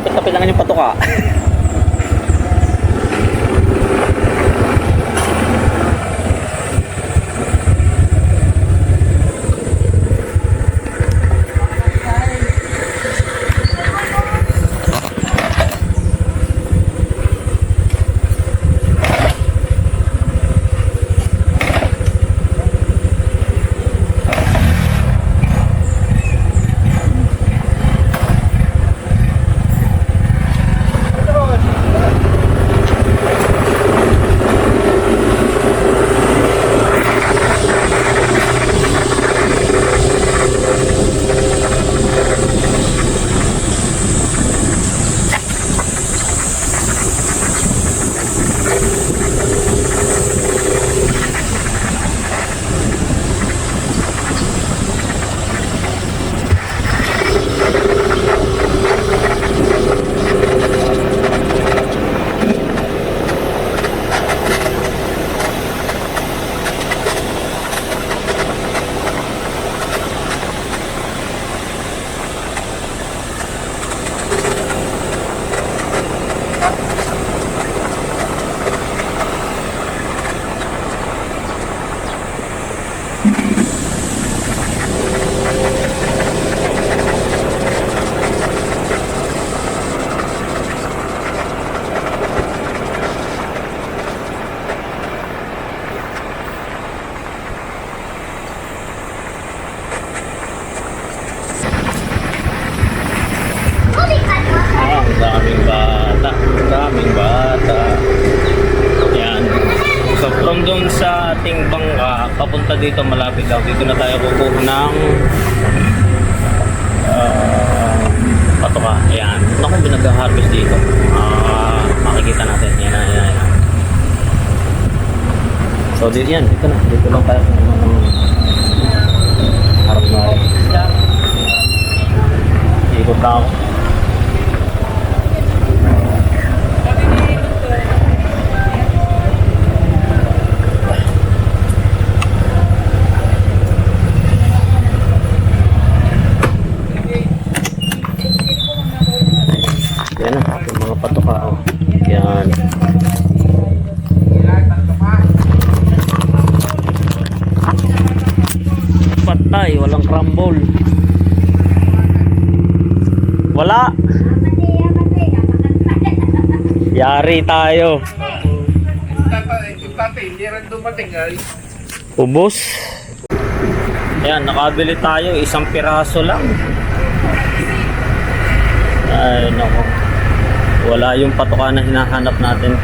Lapit-lapit lang yung patuka. Daming bata. Yan. So from doon sa ating bangka papunta dito malapit lang. Dito na tayo kukuha ng patoka. Ayan. Naku, binag-harvest dito. Makikita natin. Yan. So dito yan. Dito na. Dito lang tayo kukuha ng harap na rin. Ikot na ako. Yan na, yung mga patoka. Oh. Yan. Patay, walang crumble. Wala. Yari tayo. Hindi rin dumating ay. Ubos. Ayan, nakabili tayo. Isang piraso lang. Ay, nako. Wala yung patoka na hinahanap natin.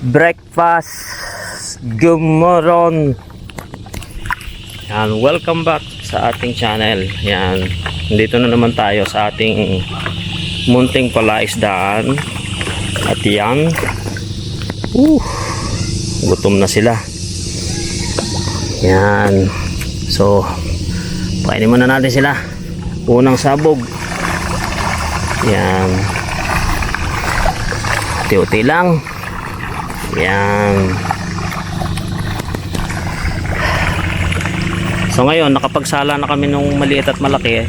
Breakfast. Good morning. Yan, welcome back sa ating channel. Yan, dito na naman tayo sa ating munting palaisdaan. At yan, gutom na sila. Yan. So, pakainin muna natin sila. Unang sabog. Yan. Uti-uti lang. Yan. So ngayon, nakapagsala na kami nung maliit at malaki.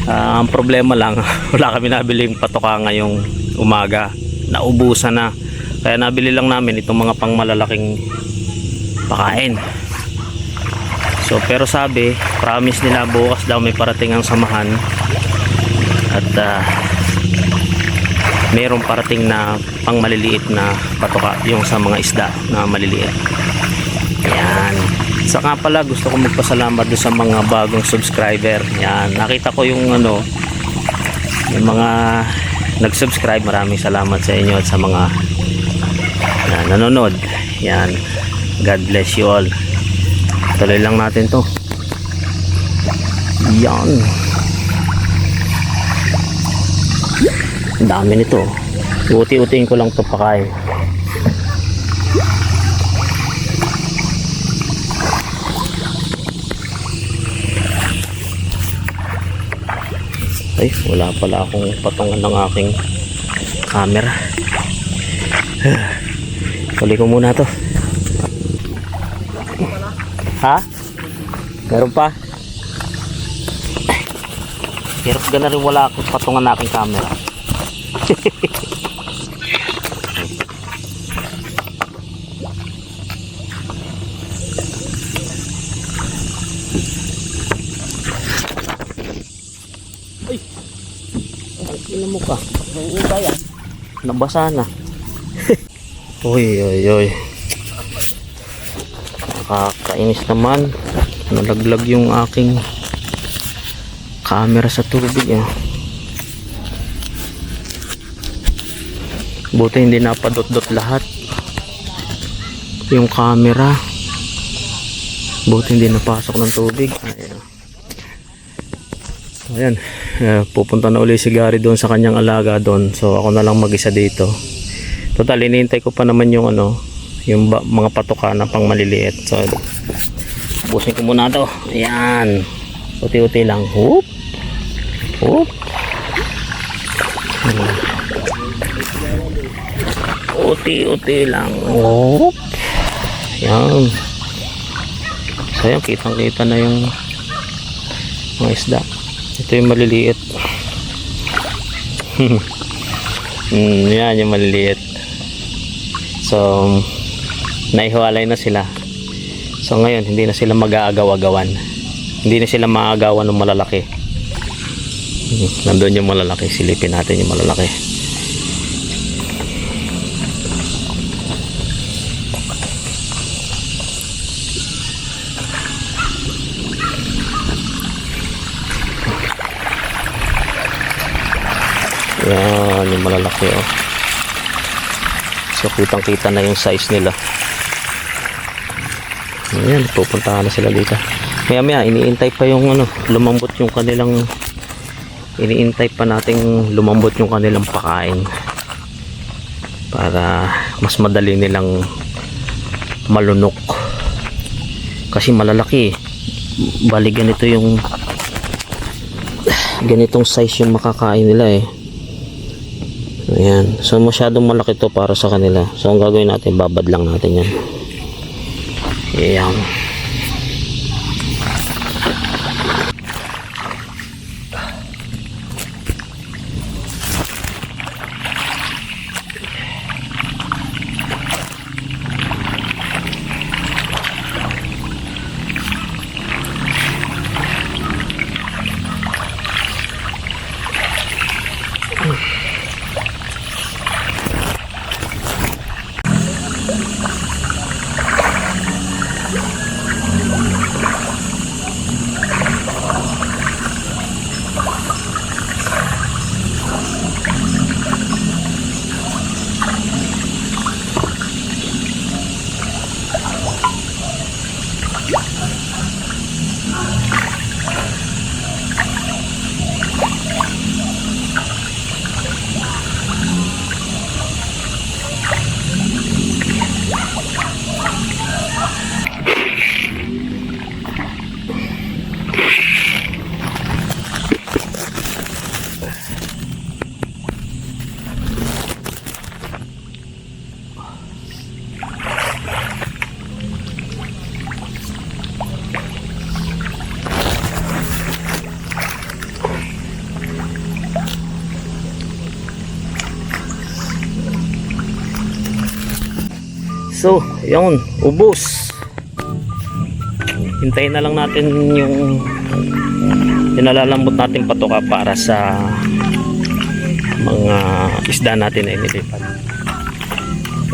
Ang problema lang, wala kami nabiling patoka ngayong umaga. Naubusan na. Kaya nabili lang namin itong mga pang malalaking pakain. So pero sabi, promise nila bukas daw may parating ang samahan. At mayroong parating na pang maliliit na patoka, yung sa mga isda na maliliit. Yan. Saka pala gusto ko magpasalamat doon sa mga bagong subscriber. Yan, nakita ko yung yung mga nag-subscribe. Maraming salamat sa inyo at sa mga nanonood. Yan. God bless you all. Tuloy lang natin to. Yan. Ang dami nito. Uti-utiin ko lang to pakain. Ay, wala pala akong patungan ng aking camera. Huli ko muna to. Ha? Meron pa? Hirap gana rin wala akong patungan na aking camera. Ay! Ang ina mo ka. Nauuga yan. Nabasa na. Uy, uy, uy. Nakakainis naman. Nalaglag yung aking camera sa tubig. Buti hindi napadot-dot lahat yung camera. Buti hindi napasok ng tubig. Ayan. Pupunta na uli si Gary doon sa kanyang alaga doon. So ako na lang mag-isa dito. Total, inihintay ko pa naman yung yung mga patoka na pang maliliit. So busin ko muna to. Ayan. Uti-uti lang. Whoop. Whoop. Uti-uti lang. Whoop. Ayan. So ayan, kitang-kita na yung mga isda. Ito yung maliliit. Yan yung maliliit. So naihiwalay na sila. So ngayon hindi na sila mag-aagaw-agawan. Hindi na sila maagawan ng malalaki. Nandun yung malalaki. Silipin natin yung malalaki. Yan yung malalaki, oh. So kitang kita na yung size nila. Ayan, pupuntahan na sila dito. Maya maya iniintay pa yung lumambot yung kanilang, iniintay pa nating lumambot yung kanilang pakain para mas madali nilang malunok kasi malalaki. Bali ganito yung ganitong size yung makakain nila eh. Ayan. So masyadong malaki to para sa kanila. So ang gagawin natin, babad lang natin yan. Ayan. So, yun, ubos. Hintayin na lang natin yung nalalambot natin patoka para sa mga isda natin na inilipat.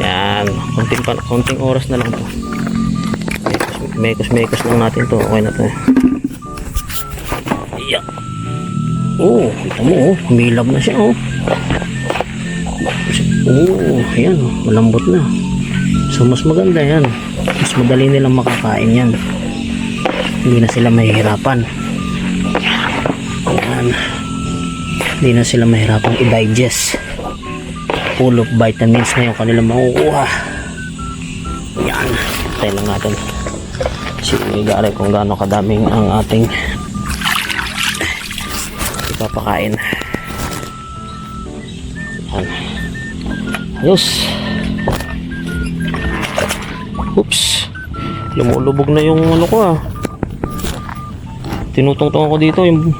Yan, konting oras na lang to. Mekos lang natin to. Okay na to. Yeah. Oh, kita mo, oh, humilab na siya, oh. Oh, yan, oh, malambot na. So mas maganda yan, mas madali nilang makakain yan, hindi na sila mahihirapan. Yan. Hindi na sila mahihirapan i-digest, full of vitamins na yung kanilang makukuha. Yan, tayo lang natin si Gary kung gaano kadaming ang ating ipapakain. Yan. Ayos. Oops. Lumulubog na yung ano ko ah. Tinutungtong ako dito yung...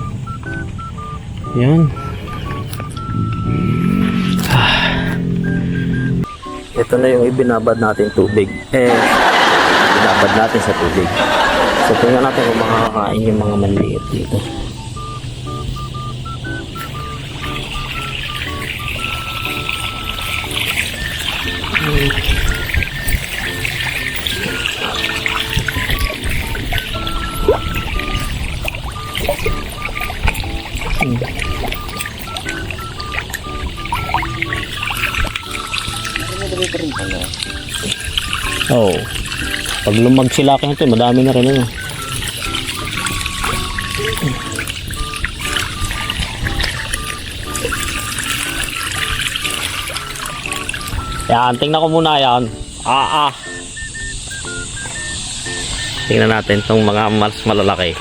Yan. Ito na yung ibinabad natin tubig. Ibinabad natin sa tubig. So tingnan natin kung makakakain yung mga maliit dito. Oh. Pag lumag sila kayo ito, madami na rin ano. Yan, tingnan ko muna yan. Tingnan natin itong mga mas malalaki.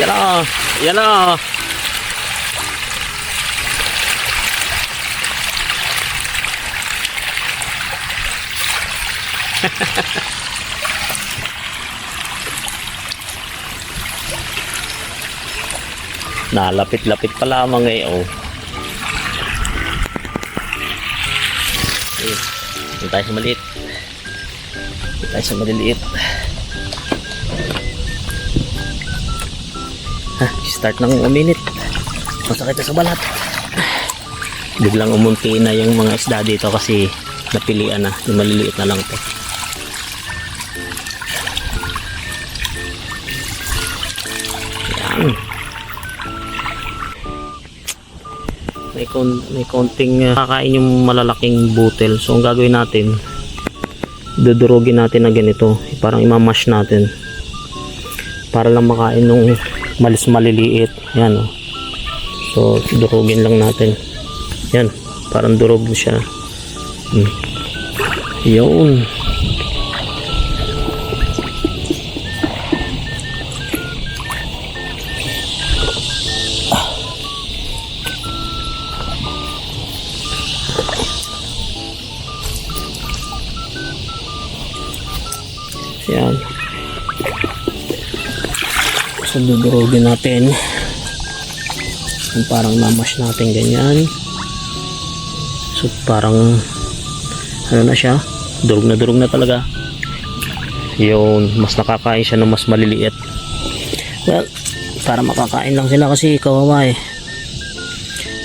Yan o. Yan o. Nalapit-lapit pa lamang eh. Oh. Okay. Dito tayo sa maliit. Dito tayo sa maliliit. Start nang uminit. Masakit sa balat. Biglang umunti na yung mga isda dito kasi napilian na. Yung maliliit na lang to. Yan. May konting kakain yung malalaking butel. So ang gagawin natin, dudurugin natin na ganito. Parang imamash natin. Para lang makain nung maliliit. Yan o. So durugin lang natin. Yan. Parang durog siya. Yun. Yan. So dudurugin natin. Yung parang mamash natin ganyan. So parang ano na siya, durog na talaga. Yun, mas nakakain siya ng mas maliliit. Well, para makakain lang sila kasi kawawa eh.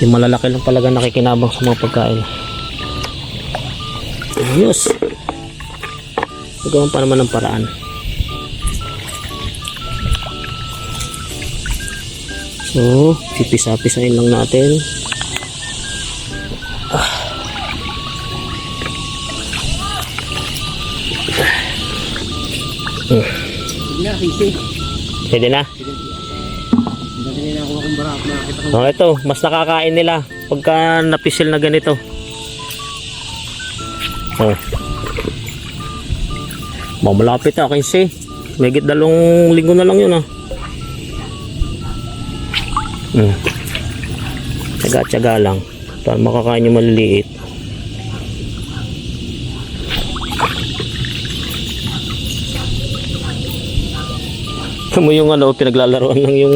Yung malalaki lang talaga nakikinabang sa mga pagkain. Ayos. Nagawan pa naman ng paraan. So, pipisa-pisain lang natin. Pwede na? Oh, ito, mas nakakain nila pagka napisil na ganito. Oh. Mamalapit na 15. May 2 linggo na lang yun ah. Tsaga-tsaga lang para makakain yung maliliit. Mo yung ano, pinaglalaroan lang yung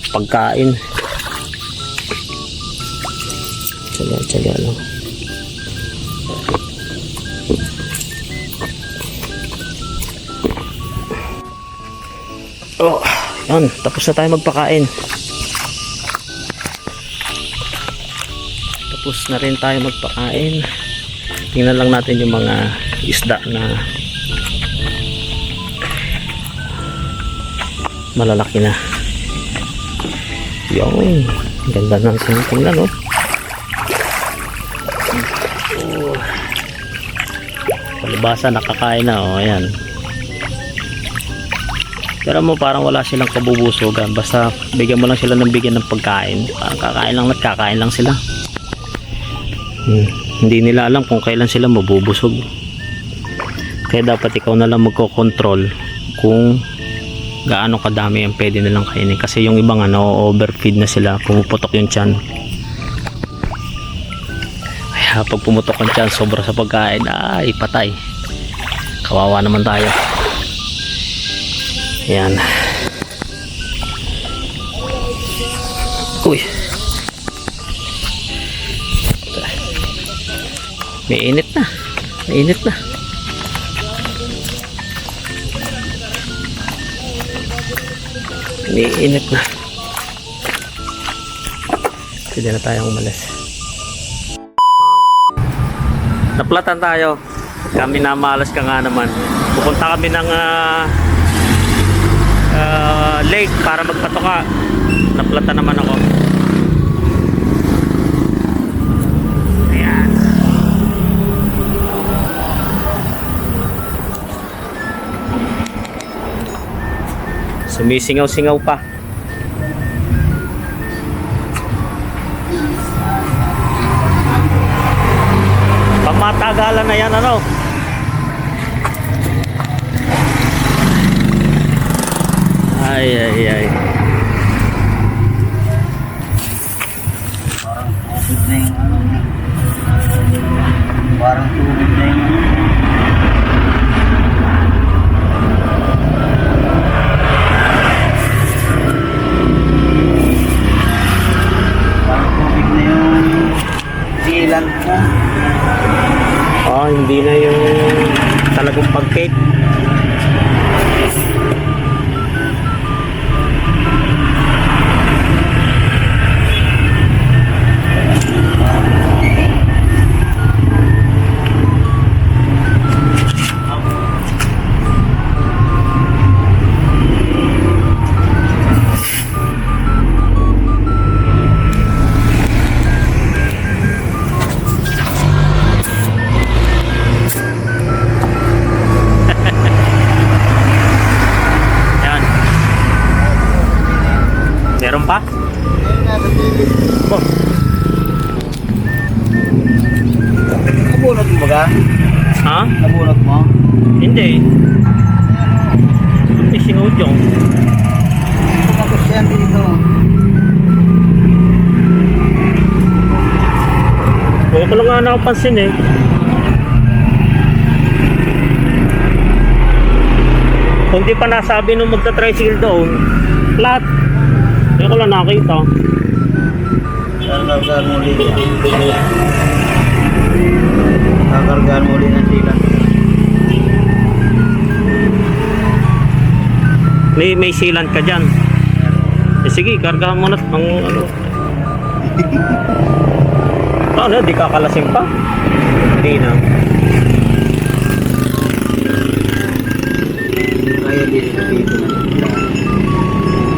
pagkain. Tsaga-tsaga lang. Oh, yan, tapos na tayo magpakain. Tapos na rin tayo magpakain. Tingnan lang natin yung mga isda na malalaki na. Yung ganda ng tingnan no. Palibasa nakakain na oh, ayan. Pero mo parang wala silang kabubusugan, basta bigyan mo lang sila ng bigyan ng pagkain, parang kakain lang at kakain lang sila. Hindi nila alam kung kailan sila mabubusog, kaya dapat ikaw na lang magkocontrol kung gaano kadami ang pwede nilang kainin, kasi yung ibang overfeed na sila, pumuputok yung tiyan. Ayan. pag pumutok ang tiyan sobra sa pagkain, ay patay, kawawa naman tayo. Yan. Uy, may init na, mainit na. May init na. Pwede na tayong umalis. Naplatan tayo. Kami namalas ka nga naman. Pupunta kami ng lake para magpatoka. Naplatan naman ako. Ayan. Sumisingaw-singaw pa. Pamatagalan na yan, ano? Ay, ay, ay. Parang tubig na yung silang ko. Oh, hindi na yung talagang pag-cake. Meron pa? Oh. Nabunot mo ba ka? Ha? Nabunot mo? Hindi. May sinudyo. Tapos yan dito. Kaya ko lang nga nakapansin eh. Kung di pa nasabi nung magta-tricycle doon, flat. Kaya ko lang nakita. Kakargaan mo ulit yan. Kakargaan mo ulit ng silang. May sealant ka dyan. Eh sige, kargahan mo na ang ano. Ano, di kakalasing pa? Hindi na. Kaya dito dito.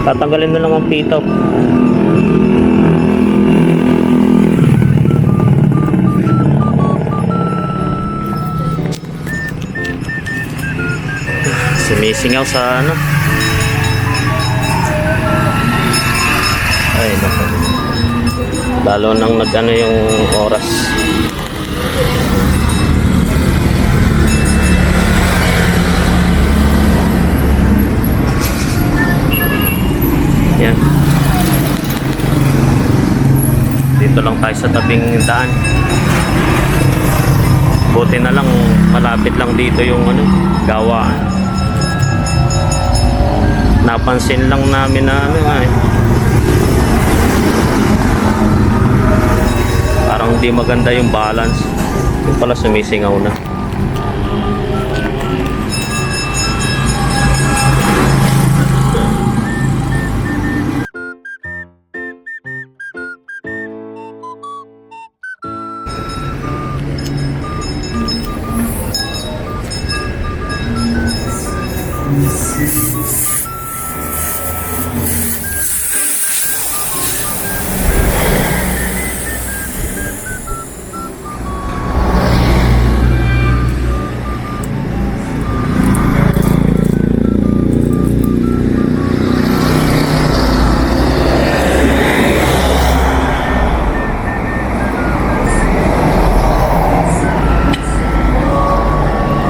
Tatanggalin mo lang ang pito. Sumisingaw sa ano. Ay naku. Lalo nang nag-ano yung oras. Yan. Dito lang tayo sa tabing daan. Buti na lang malapit lang dito yung ano, gawaan. Napansin lang namin na ano nga eh. Parang hindi maganda yung balance. Yung pala sumisingaw na.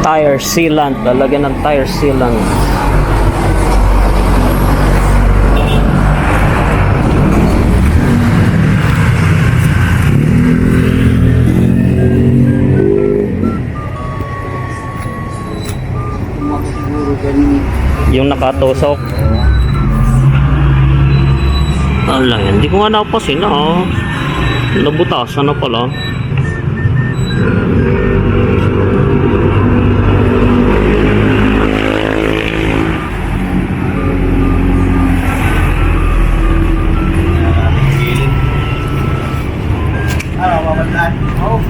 Tire sealant, lalagyan ng tire sealant. Yung nakatusok. Ala, hindi ko nga napasin na. Nabutasan na pala. Mawawala. Oo.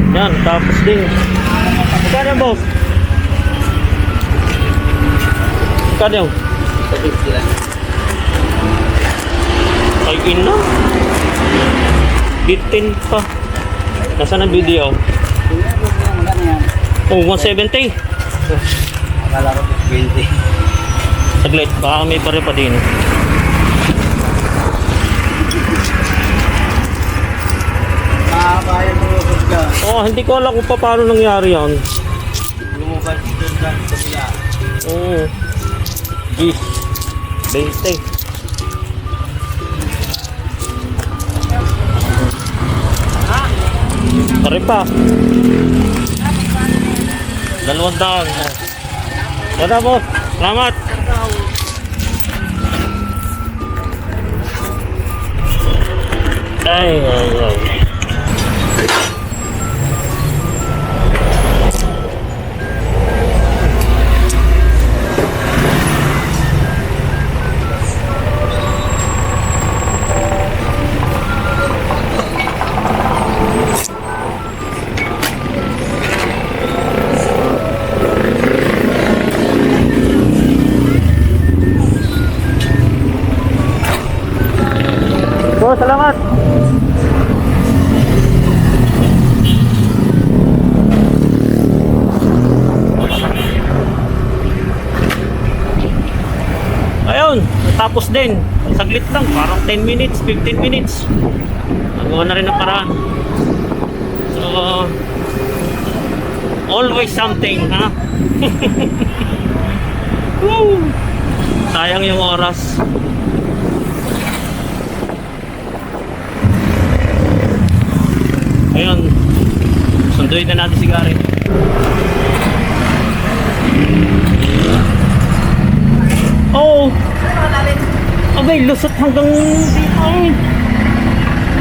Yan, tapos din. Kaya boss? Kaya Sabit sila. ay ina. 15 pa. Nasaan ang video? Magkano yan? Oh, 170. Akala ko 20. Saglit, baka may pare pa din. Kaya lumubad ka. Oh, hindi ko alam kung paano nangyari yan. Lumubad doon sa kabila. Oo. Gis. 20. Pare pa. 200. Wala po. Salamat. Ay, ay, ay. Oh, salamat. Ayun, tapos din. Saglit lang, parang 10 minutes, 15 minutes. Nagawa na rin ang paraan. So, always something, ha? Woo! Sayang yung oras. Ayun, sunduin na natin si Gary. Oh! Abay, lusot hanggang dito.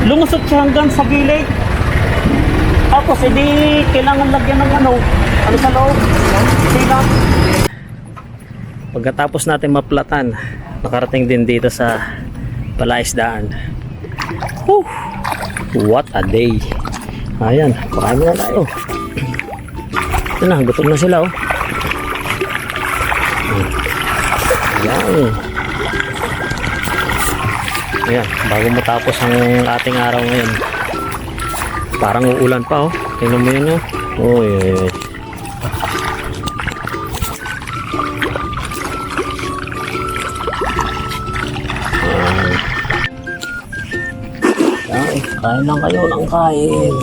Lumusot siya hanggang sa gilid. Tapos, edi kailangan lagyan ng ano sa loob? Sila. Pagkatapos natin maplatan, nakarating din dito sa palaisdaan. Whew! What a day! Ayan, pakain na tayo. Ito na, gutom na sila oh. Ayan. Ayan, bago matapos ang ating araw ngayon. Parang uulan pa oh. Tingnan mo yun oh. Uy, uy, uy. Ayan. Kain lang kayo ng kain.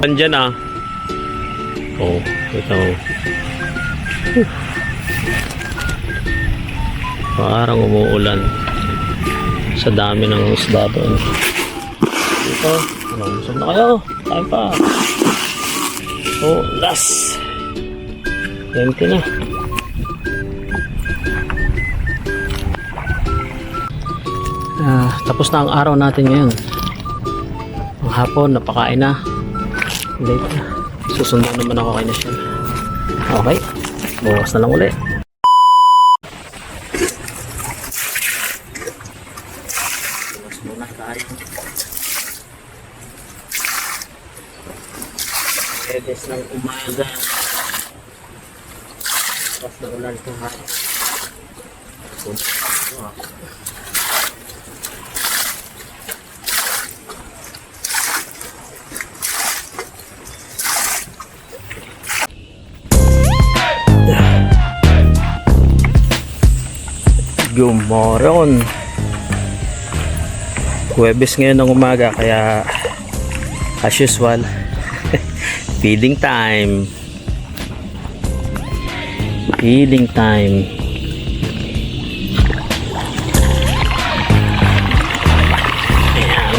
Andyan ah. Oh, ito. Parang umuulan. Sa dami ng isda doon. Ito. Ano, busog na kayo. Tayo pa. Oh, last. Empty na. Tapos na ang araw natin ngayon. Ang hapon, napakain na. Late na. Susundo naman ako kay Nasyan. Okay. Bukas na lang ulit. Bukas muna tayo. Bebes ng umaga. Bukas na ulan sa hapon. Gumoron. Huwebes ngayon ng umaga kaya as usual feeding time. Feeding time. Ayan.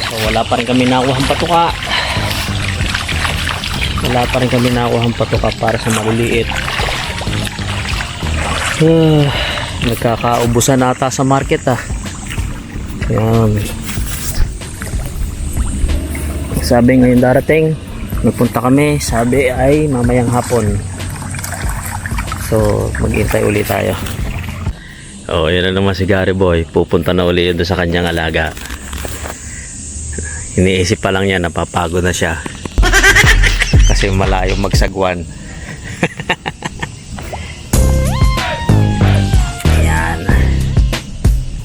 So wala pa rin kami nakuhang patuka. Wala pa rin kami nakuhang patuka para sa maliliit. Nagkakaubusan ata sa market ah. Ayan. Sabi ngayon darating, nagpunta kami, sabi ay mamayang hapon. So maghintay ulit tayo. Oh, yan na naman si Gary Boy. Pupunta na ulit doon sa kanyang alaga. Iniisip pa lang niya, napapagod na siya. Kasi malayo magsagwan. Ayan.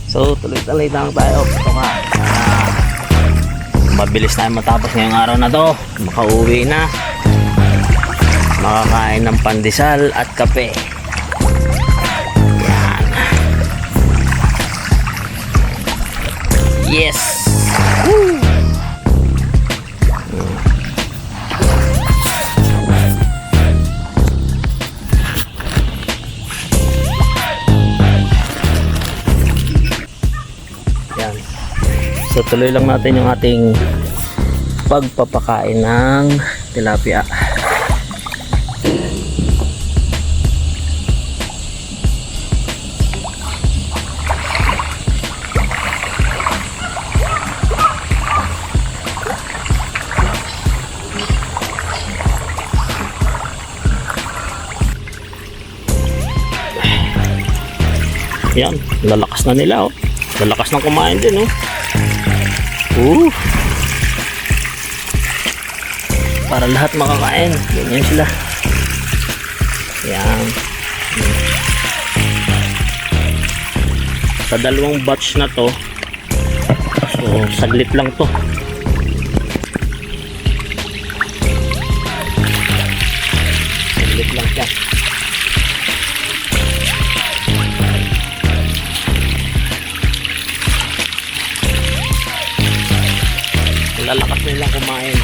So tuloy-tuloy lang tayo. Mabilis tayo matapos ngayong araw na to. Makauwi na. Makakain ng pandesal at kape. Ayan. Yes. Woo! So tuloy lang natin yung ating pagpapakain ng tilapia. Yan, lalakas na nila oh. Lalakas ng kumain din oh. Para lahat makakain. Ganyan sila. Yan. Sa dalawang batch na to, so saglit lang to. Saglit lang siya. Lalakas nilang kumain.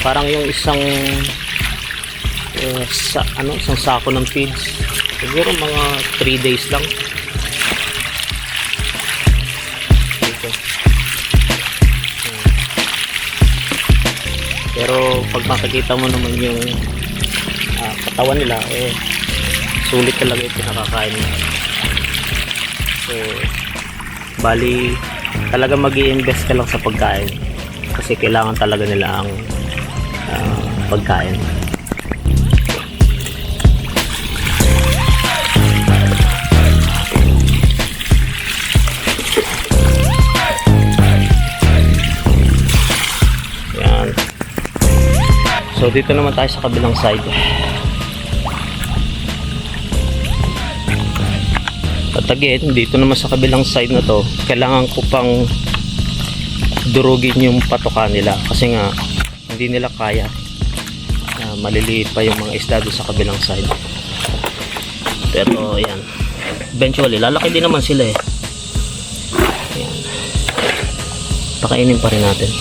Parang yung isang isang sako ng feeds siguro mga 3 days lang dito. Pero pag makikita mo naman yung katawan nila sulit talaga yung pinakakain nila. So bali talaga mag-i-invest ka lang sa pagkain kasi kailangan talaga nila ang pagkain. Yan. So dito naman tayo sa kabilang side. At again, dito naman sa kabilang side na to, kailangan ko pang durugin yung patoka nila kasi nga hindi nila kaya. Maliliit pa yung mga isda doon sa kabilang side. Pero ayan. eventually lalaki din naman sila eh. Ayan. Pakainin pa rin natin.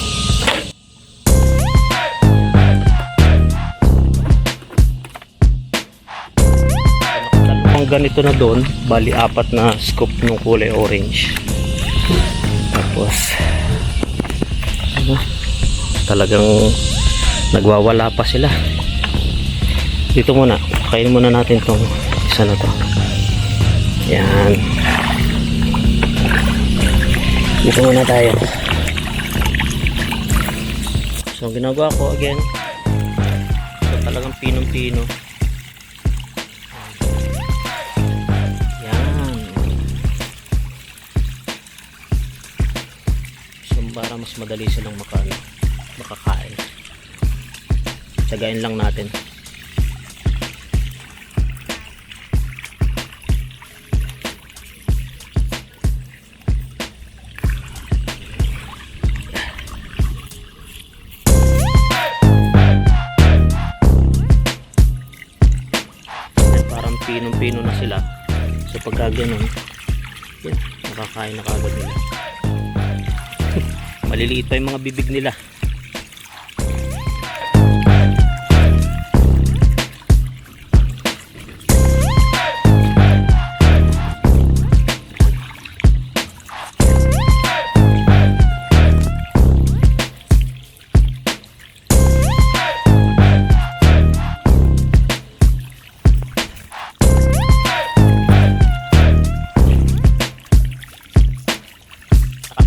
Ang ganito na doon, bali 4 na scoop ng kulay orange. Tapos ano, talagang nagwawala pa sila. Dito muna, kainin muna natin tong isa na to. Yan. Dito muna tayo. So ang ginagawa ko again, so talagang pinong-pino. Yan. So para mas madali silang makakain. Tsagain lang natin. Pinong-pino na sila. So pagka ganun, yan, nakakain na kagad nila. Maliliit pa yung mga bibig nila.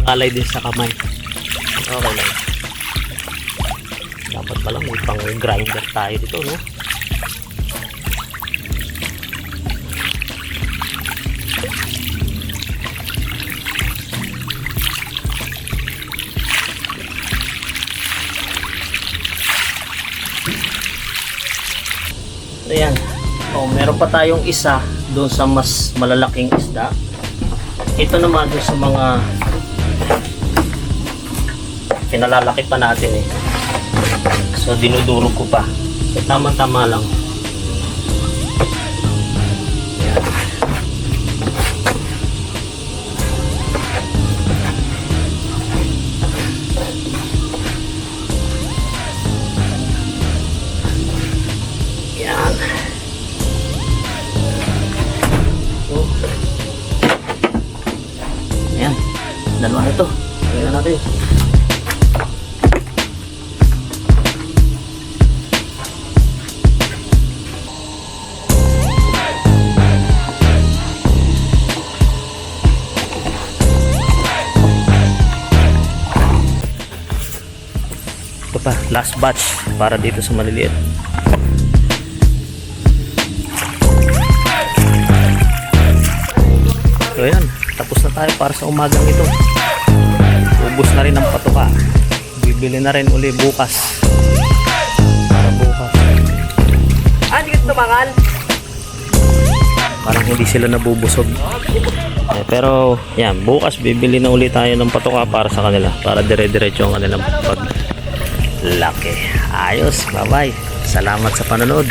Alay din sa kamay. Okay lang. Dapat pala may pang grinder tayo dito, no? Ayan. Oh, meron pa tayong isa doon sa mas malalaking isda. Ito naman doon sa mga pinalalaki pa natin eh. So dinudurog ko pa. So tama-tama lang. Ayan. Ayan. So, ayan. Dalawa na ito. Ayan natin. Ito pa, last batch para dito sa maliliit. So yan, tapos na tayo para sa umagang ito. Ubus na rin ang patuka. Bibili na rin uli bukas. Para bukas. Hindi ka tumangal? Parang hindi sila nabubusog. Pero yan, bukas bibili na uli tayo ng patuka para sa kanila. Para dire-diretso ang kanilang laki. Ayos, bye-bye. Salamat sa panonood.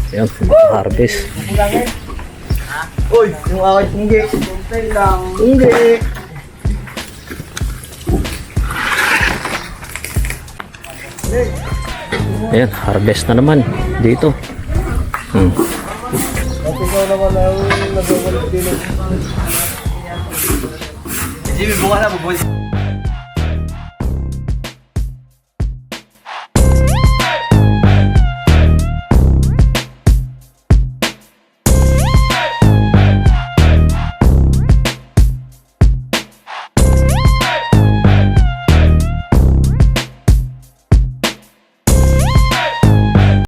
Ayan, harvest. Uy, yung aking tunggi. Tuntay lang. Tunggi. Ayan, harvest na naman dito. At ikaw naman ang nagawal din. Jimmy, bukas na, bubulis.